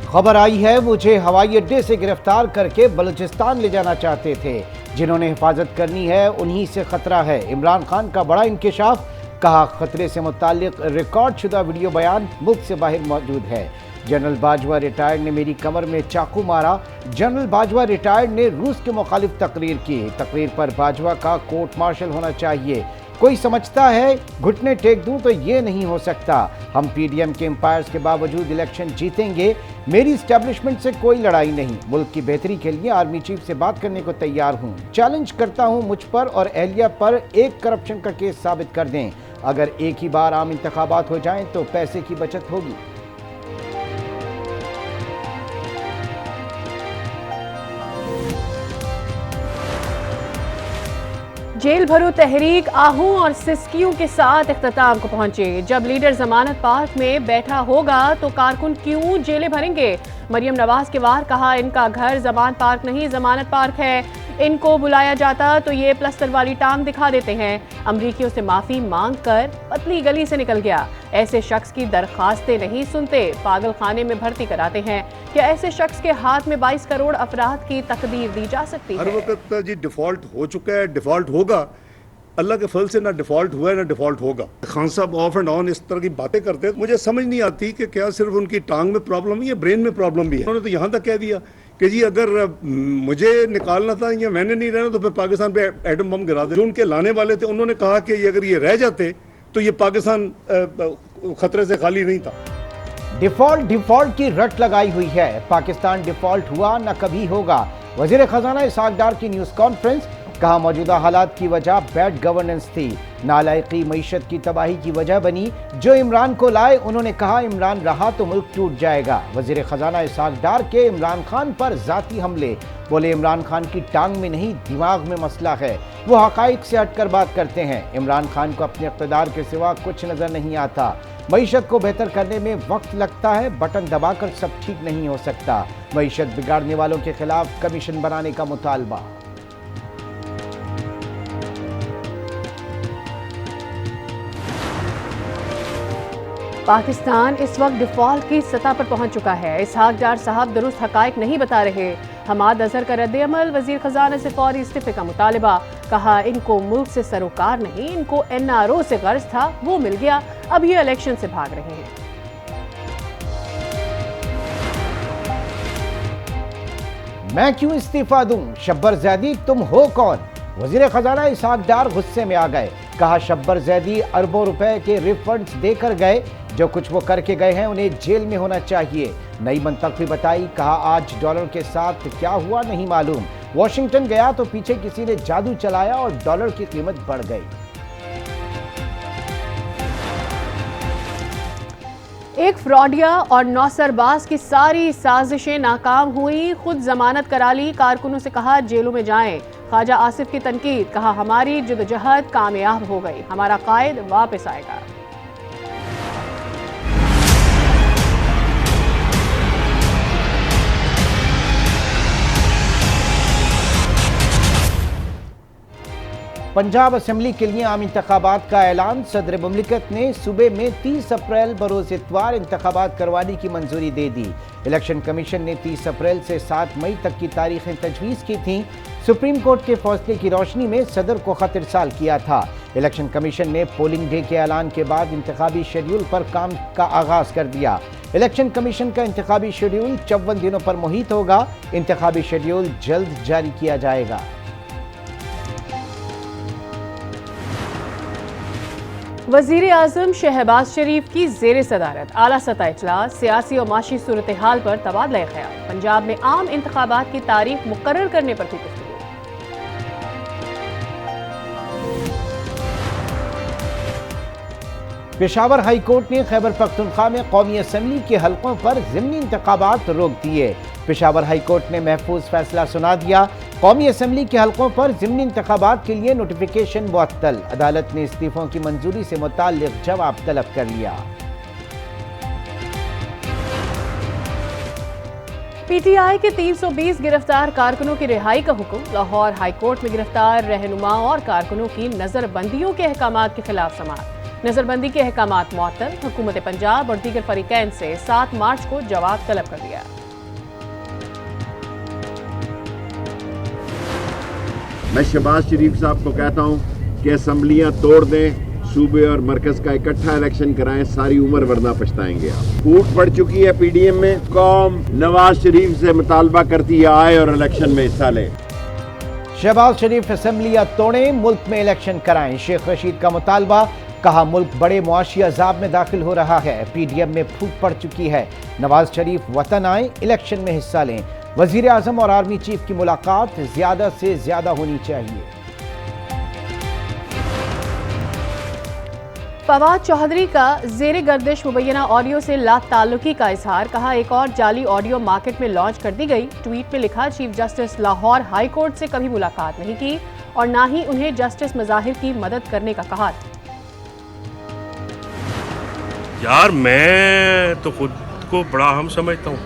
खबर आई है मुझे हवाई अड्डे से गिरफ्तार करके बलूचिस्तान ले जाना चाहते थे। जिन्होंने हिफाजत करनी है उन्हीं से खतरा है। इमरान खान का बड़ा इंकशाफ, कहा खतरे से मुताल्लिक रिकॉर्ड शुदा वीडियो बयान मुल्क से बाहर मौजूद है। जनरल बाजवा रिटायर्ड ने मेरी कमर में चाकू मारा। जनरल बाजवा रिटायर्ड ने रूस के मुखालिफ तकरीर की। तकरीर पर बाजवा का कोर्ट मार्शल होना चाहिए। कोई समझता है घुटने टेक दूं तो ये नहीं हो सकता। हम पीडीएम के एम्पायर्स के बावजूद इलेक्शन जीतेंगे। मेरी स्टैब्लिशमेंट से कोई लड़ाई नहीं। मुल्क की बेहतरी के लिए आर्मी चीफ से बात करने को तैयार हूं। चैलेंज करता हूं मुझ पर और एहलिया पर एक करप्शन का केस साबित कर दें। अगर एक ही बार आम इंतखाबात हो जाएं तो पैसे की बचत होगी। जेल भरो तहरीक आहू और सिस्कियों के साथ इख्तिताम को पहुंचे। जब लीडर जमानत पार्क में बैठा होगा तो कारकुन क्यों जेलें भरेंगे। मरियम नवाज के वार, कहा इनका घर जमानत पार्क नहीं जमानत पार्क है। इनको बुलाया जाता तो ये प्लस्तर वाली टांग दिखा देते हैं। अमरीकियों से माफी मांग कर पतली गली से निकल गया। ऐसे शख्स की दरखास्तें नहीं सुनते, पागल खाने में भर्ती कराते हैं। क्या ऐसे शख्स के हाथ में 22 करोड़ अफराद की तकदीर दी जा सकती है? हर वक्त जी डिफॉल्ट हो चुका है, डिफॉल्ट होगा। अल्लाह के फल से ना डिफॉल्ट हुआ है ना डिफॉल्ट होगा। खान साहब ऑफ एंड ऑन इस तरह की बातें करते हैं, मुझे समझ नहीं आती कि क्या सिर्फ उनकी टांग में प्रॉब्लम है या ब्रेन में प्रॉब्लम भी है। उन्होंने तो यहाँ तक कह दिया कि जी अगर मुझे निकालना था या मैंने नहीं रहना तो फिर पाकिस्तान पे एटम बम गिरा दे। जो उनके लाने वाले थे उन्होंने कहा कि अगर ये रह जाते तो ये पाकिस्तान खतरे से खाली नहीं था। डिफॉल्ट की रट लगाई हुई है। पाकिस्तान डिफॉल्ट हुआ न कभी होगा। वजीर खजाना इसहाक डार की न्यूज कॉन्फ्रेंस, कहा मौजूदा हालात की वजह बैड गवर्नेंस थी। नालायकी मईशत की तबाही की वजह बनी। जो इमरान को लाए उन्होंने कहा इमरान रहा तो मुल्क टूट जाएगा। वजीर खजाना इसहाक डार के इमरान खान पर जाती हमले, बोले इमरान खान की टांग में नहीं दिमाग में मसला है। वो हकाइक से हटकर बात करते हैं। इमरान खान को अपने इक़्तिदार के सिवा कुछ नजर नहीं आता। मईशत को बेहतर करने में वक्त लगता है, बटन दबाकर सब ठीक नहीं हो सकता। मईशत बिगाड़ने वालों के खिलाफ कमीशन बनाने का मुतालबा। पाकिस्तान इस वक्त डिफॉल्ट की सतह पर पहुंच चुका है। इसहाक डार साहब दुरुस्त हकाइक नहीं बता रहे। हमाद अजहर का रद्द-ए-अमल, वजीर खजाना से फौरी इस्तीफे का मुतालबा। कहा इनको मुल्क से सरोकार नहीं, इनको एनआरओ से गर्ज था, वो मिल गया, अब ये इलेक्शन से भाग रहे हैं। मैं क्यों इस्तीफा दूं? शब्बर जैदी तुम हो कौन? वजीर खजाना इसहाक डार गुस्से में आ गए। कहा शब्बर जैदी अरबों रुपए के रिफंड्स देकर गए। जो कुछ वो करके गए हैं उन्हें जेल में होना चाहिए। नई मंतक भी बताई। कहा आज डॉलर के साथ क्या हुआ नहीं मालूम। वॉशिंगटन गया तो पीछे किसी ने जादू चलाया और डॉलर की कीमत बढ़ गई। एक फ्रॉडिया और नौसरबाज की सारी साजिशें नाकाम हुई। खुद जमानत करा ली। कारकुनों से कहा जेलों में जाएं। ख्वाजा आसिफ की तनकीद, कहा हमारी जद्दोजहद कामयाब हो गई, हमारा कायद वापस आएगा। पंजाब असेंबली के लिए आम इंतखाबात का ऐलान। सदर मुमलिकत ने सूबे में 30 अप्रैल बरोज इतवार इंतखाबात करवाने की मंजूरी दे दी। इलेक्शन कमीशन ने 30 अप्रैल से 7 मई तक की तारीखें तजवीज़ की थीं। सुप्रीम कोर्ट के फैसले की रोशनी में सदर को खत इरसाल किया था। इलेक्शन कमीशन ने पोलिंग डे के ऐलान के बाद इंतखाबी शेड्यूल पर काम का आगाज कर दिया। इलेक्शन कमीशन का इंतखाबी शेड्यूल 54 दिनों पर मुहित होगा। इंतखाबी शेड्यूल जल्द जारी किया जाएगा। वजीर आजम शहबाज शरीफ की जेर सदारत आला सतह इजलास, सियासी और माशी सूरत हाल पर तबादला ख्याल। पंजाब में आम इंतखाबात की तारीख मुकर्रर करने पर भी गुफ्तगू। पेशावर हाई कोर्ट ने खैबर पख्तूनख्वा में कौमी असम्बली के हलकों पर ज़िमनी इंतखाबात रोक दिए। पेशावर हाई कोर्ट ने महफूज फैसला सुना दिया। कौमी असम्बली के हलकों पर ज़िमनी इंतखाबात के लिए नोटिफिकेशन मुअत्तल। अदालत ने इस्तीफों की मंजूरी से मुताल्लिक जवाब तलब कर लिया। पीटीआई के 320 गिरफ्तार कारकुनों की रिहाई का हुक्म। लाहौर हाई कोर्ट में गिरफ्तार रहनुमा और कारकुनों की नजरबंदियों के अहकामात के खिलाफ समाअत। नजरबंदी के अहकामात मुअत्तल, हुकूमत पंजाब और दीगर फरीकैन से 7 मार्च को जवाब तलब कर दिया। मैं शहबाज शरीफ साहब को कहता हूं कि असम्बलियां तोड़ दें, सूबे और मरकज का इकट्ठा इलेक्शन कराएं, सारी उम्र वरना पछताएंगे आप। फूट पड़ चुकी है पीडीएम में, कौम नवाज शरीफ से मुतालबा करती है आए और इलेक्शन में हिस्सा ले। शहबाज शरीफ असम्बलियां तोड़ें, मुल्क में इलेक्शन कराएं, शेख रशीद का मुतालबा। कहा मुल्क बड़े मुआशी अजाब में दाखिल हो रहा है, पीडीएम में फूट पड़ चुकी है, नवाज शरीफ वतन आए, इलेक्शन में हिस्सा लें। वजीर आजम और आर्मी चीफ की मुलाकात ज्यादा से ज्यादा होनी चाहिए। फवाद चौधरी का जेर गर्दिश मुबैना ऑडियो से लाताल्लुकी का इजहार। कहा एक और जाली ऑडियो मार्केट में लॉन्च कर दी गई। ट्वीट में लिखा chief justice Lahore high court से कभी मुलाकात नहीं की और ना ही उन्हें जस्टिस मज़ाहिर की मदद करने का कहा। यार मैं तो खुद को बड़ा अहम समझता हूँ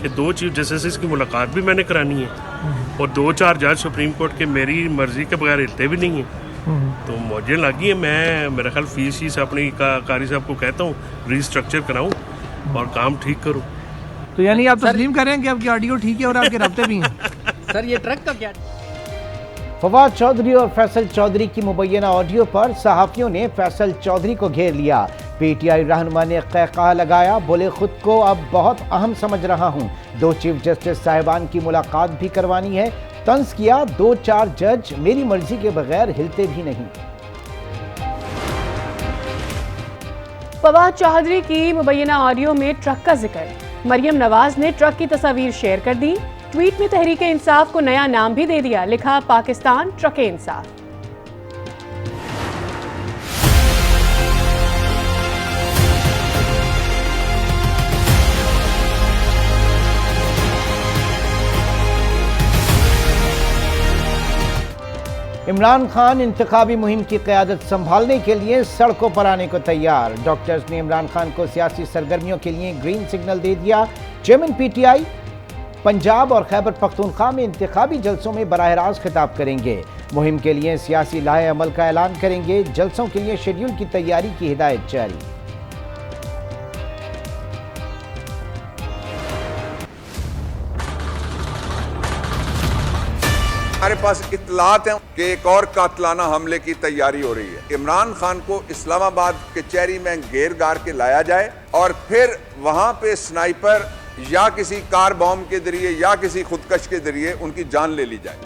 कि 2 चीफ जस्टिस की मुलाकात भी मैंने करानी है और 2-4 जज सुप्रीम कोर्ट के मेरी मर्जी के बगैर हिलते भी नहीं हैं। तो मुझे लगी है मैं मेरा ख्याल फीस अपनी कारी साहब को कहता हूँ रीस्ट्रक्चर कराऊँ और काम ठीक करूँ। तो यानी आप तस्लीम करें कि आपकी ऑडियो ठीक है और आपके रब्ते भी हैं। सर ये ट्रक का क्या? फवाद चौधरी और फैसल चौधरी की मुबैना ऑडियो पर सहाफियों ने फैसल चौधरी को घेर लिया। पीटीआई रहनुमा ने कहकहा लगाया, बोले खुद को अब बहुत अहम समझ रहा हूं, 2 चीफ जस्टिस साहिबान की मुलाकात भी करवानी है। तंज किया, 2-4 जज मेरी मर्जी के बगैर हिलते भी नहीं। फवाद चौधरी की मुबैना ऑडियो में ट्रक का जिक्र। मरियम नवाज ने ट्रक की तस्वीर शेयर कर दी। ट्वीट में तहरीक इंसाफ को नया नाम भी दे दिया, लिखा पाकिस्तान ट्रक इंसाफ। इमरान खान इंतखाबी मुहिम की क़यादत संभालने के लिए सड़कों पर आने को तैयार। डॉक्टर्स ने इमरान खान को सियासी सरगर्मियों के लिए ग्रीन सिग्नल दे दिया। चेयरमैन पीटीआई पंजाब और खैबर पख्तूनख्वा में इंतखाबी जलसों में बराह रास्त खिताब करेंगे। मुहिम के लिए सियासी लाहे अमल का ऐलान करेंगे। जलसों के लिए शेड्यूल की तैयारी की हिदायत जारी। हमारे पास इत्तलात हैं कि एक और कातलाना हमले की तैयारी हो रही है। इमरान खान को इस्लामाबाद कचहरी में घेर गार के लाया जाए और फिर वहां पे स्नाइपर या किसी कार बॉम्ब के जरिए या किसी खुदकश के जरिए उनकी जान ले ली जाए।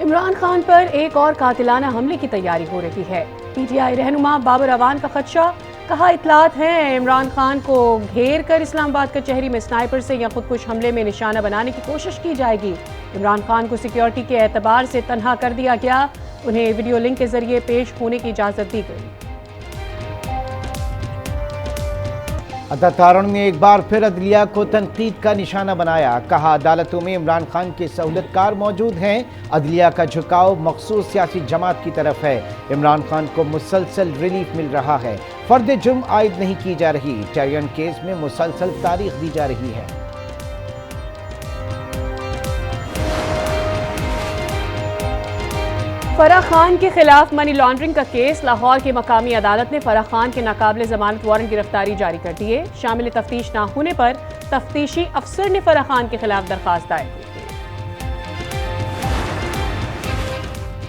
इमरान खान पर एक और कातिलाना हमले की तैयारी हो रही है। पीटीआई रहनुमा बाबर अवान का खदशा। कहा इत्तलात हैं इमरान खान को घेर कर इस्लामाबाद कचहरी में स्नाइपर से या खुदकुश हमले में निशाना बनाने की कोशिश की जाएगी। इमरान खान को सिक्योरिटी के एतबार से तन्हा कर दिया गया। उन्हें वीडियो लिंक के जरिए पेश होने की इजाजत दी गई। अदाकारों ने एक बार फिर अदलिया को तनकीद का निशाना बनाया। कहा अदालतों में इमरान खान के सहूलतकार मौजूद हैं। अदलिया का झुकाव मखसूस सियासी जमात की तरफ है। इमरान खान को मुसलसल रिलीफ मिल रहा है। फर्द जुर्म आयद नहीं की जा रही। टेरियन केस में मुसलसल तारीख दी जा रही है। फराह खान के खिलाफ मनी लॉन्ड्रिंग का केस। लाहौर की मकामी अदालत ने फराह खान के नाकाबिले जमानत वारंट गिरफ्तारी जारी कर दी है। शामिल तफ्तीश न होने पर तफ्तीशी अफसर ने फराह खान के खिलाफ दरखास्त दायर की।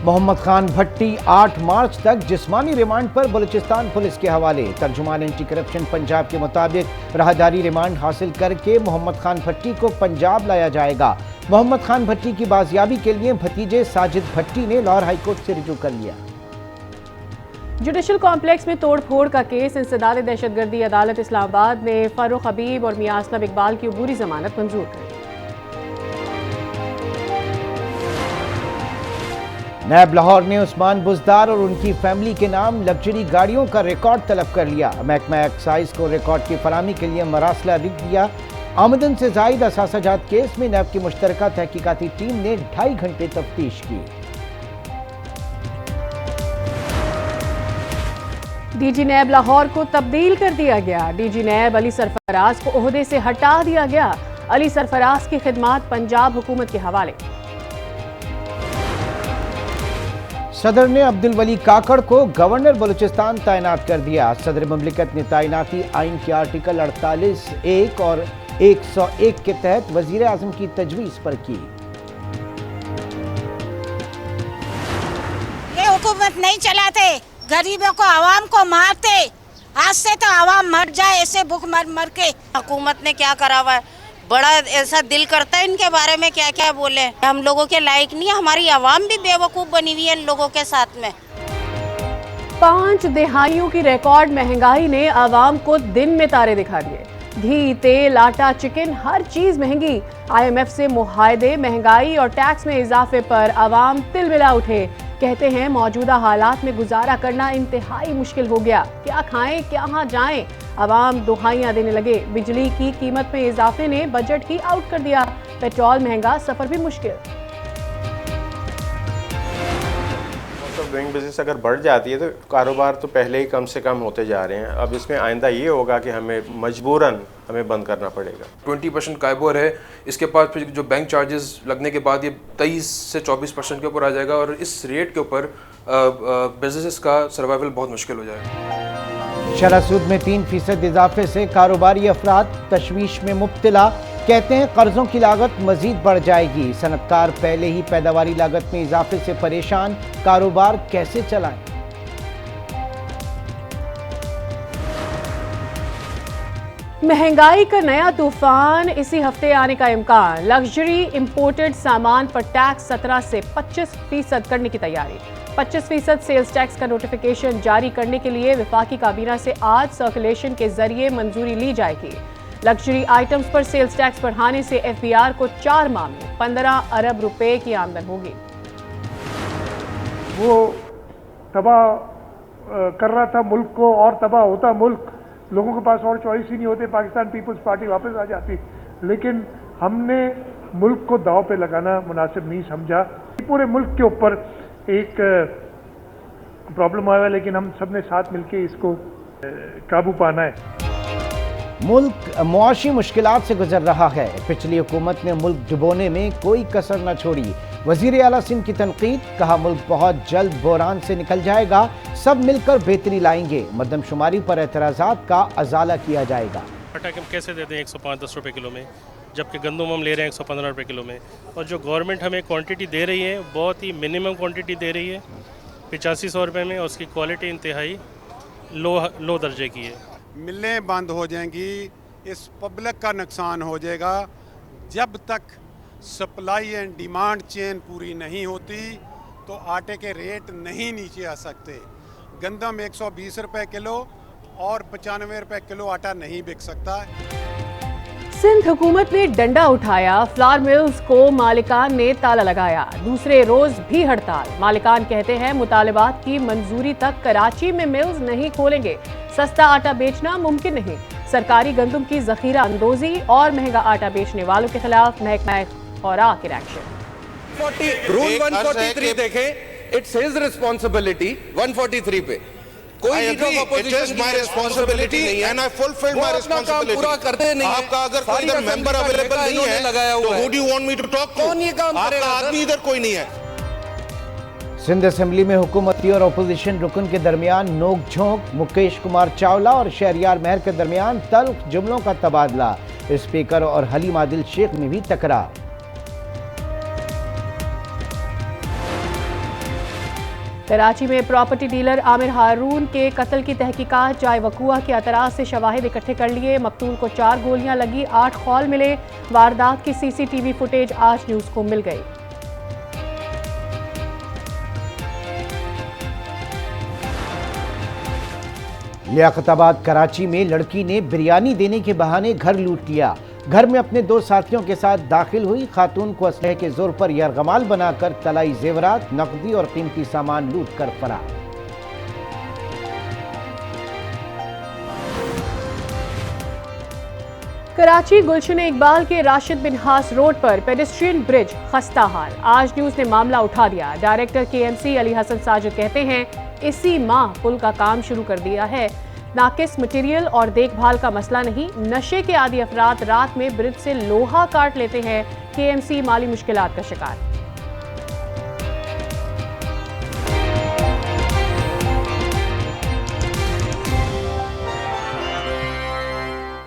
मोहम्मद खान भट्टी 8 मार्च तक जिस्मानी रिमांड पर बलूचिस्तान पुलिस के हवाले। तर्जुमान एंटी करप्शन पंजाब के मुताबिक राहदारी रिमांड हासिल करके मोहम्मद खान भट्टी को पंजाब लाया जाएगा। मोहम्मद खान भट्टी की बाजियाबी के लिए भतीजे साजिद भट्टी ने लाहौर हाईकोर्ट से रुजू कर लिया। जुडिशल कॉम्प्लेक्स में तोड़फोड़ का केस। इंसदाद दहशतगर्दी अदालत इस्लामाबाद ने फारूक हबीब और मियां असलम इकबाल की अबूरी जमानत मंजूर कर दी। नैब लाहौर ने उस्मान बुजदार और उनकी फैमिली के नाम लग्जरी गाड़ियों का रिकॉर्ड तलब कर लिया। महकमा एक्साइज को रिकॉर्ड की फराहमी के लिए मरासला लिख दिया। आमदन से जायद असासाजात केस में नैब की मुश्तरका तहकीकाती टीम ने 2.5 घंटे तफ्तीश की। डीजी नैब लाहौर को तब्दील कर दिया गया। डीजी नैब अली सरफराज को ओहदे से हटा दिया गया। अली सरफराज की खिदमात पंजाब हुकूमत के हवाले। सदर ने अब्दुल वली काकड़ को गवर्नर बलूचिस्तान तैनात कर दिया। सदर मुमलिकत ने तैनाती आइन के आर्टिकल 48(1) और 101 के तहत वजीर आजम की तजवीज़ पर की। ये हुकूमत नहीं चलाते, गरीबों को आवाम को मारते। आज से तो आवाम मर जाए ऐसे भूख मर मर के। हुकूमत ने क्या करा हुआ है, बड़ा ऐसा दिल करता है इनके बारे में क्या क्या बोले। हम लोगों के लायक नहीं है, हमारी आवाम भी बेवकूफ़ बनी हुई है इन लोगों के साथ में। 5 दिहाइयों की रिकॉर्ड महंगाई ने आवाम को दिन में तारे दिखा दिए। घी, तेल, आटा, चिकन, हर चीज महंगी। IMF से मुआहदे, महंगाई और टैक्स में इजाफे पर आवाम तिलमिला उठे। कहते हैं मौजूदा हालात में गुजारा करना इंतहाई मुश्किल हो गया। क्या खाएं, कहाँ जाएं? आवाम दुहाइयां देने लगे। बिजली की कीमत में इजाफे ने बजट ही आउट कर दिया। पेट्रोल महंगा, सफर भी मुश्किल। डूइंग बिजनेस अगर बढ़ जाती है तो कारोबार तो पहले ही कम से कम होते जा रहे हैं। अब इसमें आइंदा ये होगा कि हमें मजबूरन हमें बंद करना पड़ेगा। 20% काइबोर है, इसके बाद फिर जो बैंक चार्जेस लगने के बाद ये 23 से 24% के ऊपर आ जाएगा और इस रेट के ऊपर बिजनेस का सर्वाइवल बहुत मुश्किल हो जाएगा। शरह सूद में 3% इजाफे से कारोबारी अफराद तशवीश में मुब्तला। कहते हैं कर्जों की लागत मजीद बढ़ जाएगी। सनतकार पहले ही पैदावारी लागत में इजाफे से परेशान, कारोबार कैसे चलाएं? महंगाई का नया तूफान इसी हफ्ते आने का इम्कान। लग्जरी इंपोर्टेड सामान पर टैक्स 17 से 25% करने की तैयारी। 25% सेल्स टैक्स का नोटिफिकेशन जारी करने के लिए वफाकी काबीना से आज सर्कुलेशन के जरिए मंजूरी ली जाएगी। लग्जरी आइटम्स पर सेल्स टैक्स बढ़ाने से FBR को 4 माह में 15 अरब रुपए की आमदन होगी। वो तबाह कर रहा था मुल्क को और तबाह होता मुल्क। लोगों के पास और चॉइस ही नहीं होते, पाकिस्तान पीपल्स पार्टी वापस आ जाती। लेकिन हमने मुल्क को दांव पे लगाना मुनासिब नहीं समझा। पूरे मुल्क के ऊपर एक प्रॉब्लम आया, लेकिन हम सब ने साथ मिलके इसको काबू पाना है। मुल्क मुआशी मुश्किलात से गुजर रहा है। पिछली हुकूमत ने मुल्क डुबोने में कोई कसर न छोड़ी। वजीर आला सिंध की तनकीद, कहा मुल्क बहुत जल्द बहरान से निकल जाएगा, सब मिलकर बेहतरी लाएंगे। मरदमशुमारी पर एतराज़ात का अजाला किया जाएगा। आटा हम कैसे देते हैं 105-10 रुपये किलो में, जबकि गंदम हम ले रहे हैं 115 रुपये किलो में। और जो गवर्नमेंट हमें क्वांटिटी दे रही है बहुत ही मिनिमम क्वांटिटी दे रही है 8500 रुपये में, और उसकी क्वालिटी इंतहाई लो दर्जे की है। मिलें बंद हो जाएंगी, इस पब्लिक का नुकसान हो जाएगा। जब तक सप्लाई एंड डिमांड चेन पूरी नहीं होती तो आटे के रेट नहीं नीचे आ सकते। गंदम 120 रुपये किलो और 95 रुपये किलो आटा नहीं बिक सकता। सिंध हुकूमत ने डंडा उठाया। फ्लावर मिल्स को मालिकान ने ताला लगाया। दूसरे रोज भी हड़ताल। मालिकान कहते हैं मुतालिबात की मंजूरी तक कराची में मिल्स नहीं खोलेंगे। सस्ता आटा बेचना मुमकिन नहीं। सरकारी गंदम की जखीरा अंदोजी और महंगा आटा बेचने वालों के खिलाफ महकमा खुराक एक्शन। रूल 143 देखें, इट्स हिज रिस्पांसिबिलिटी 143 पे कोई leader of opposition, it is my responsibility and I fulfil my responsibility. पूरा करते नहीं, आपका अगर कोई इधर मेंबर अवेलेबल नहीं है तो who do you want me to talk to? आपका आदमी इधर कोई नहीं है। सिंध असेंबली में हुकूमती और अपोजिशन रुकन के दरमियान नोक झोंक। मुकेश कुमार चावला और शहरियार महर के दरमियान तल्ख जुमलों का तबादला। स्पीकर और हलीम आदिल शेख में भी तकरार। कराची में प्रॉपर्टी डीलर आमिर हारून के कत्ल की तहकीकात जाए वकूआ के एतराज से शवाहिद इकट्ठे कर लिए। मकतूल को 4 गोलियां लगी, 8 खौल मिले। वारदात की CCTV फुटेज आज न्यूज़ को मिल गई। लियाकताबाद कराची में लड़की ने बिरयानी देने के बहाने घर लूट लिया। घर में अपने 2 साथियों के साथ दाखिल हुई खातून को असलहे के जोर पर यरगमाल बनाकर तलाई जेवरात, नकदी और कीमती सामान लूट कर फरार। कराची गुलशन इकबाल के राशिद बिन हास रोड पर पेडेस्ट्रियन ब्रिज खस्ता हाल। आज न्यूज़ ने मामला उठा दिया। डायरेक्टर KMC अली हसन साजिद कहते हैं इसी माह पुल का काम शुरू कर दिया है। नाकिस मटेरियल और देखभाल का मसला नहीं, नशे के आदी अफराद रात में ब्रिज से लोहा काट लेते हैं। KMC माली मुश्किलात का शिकार।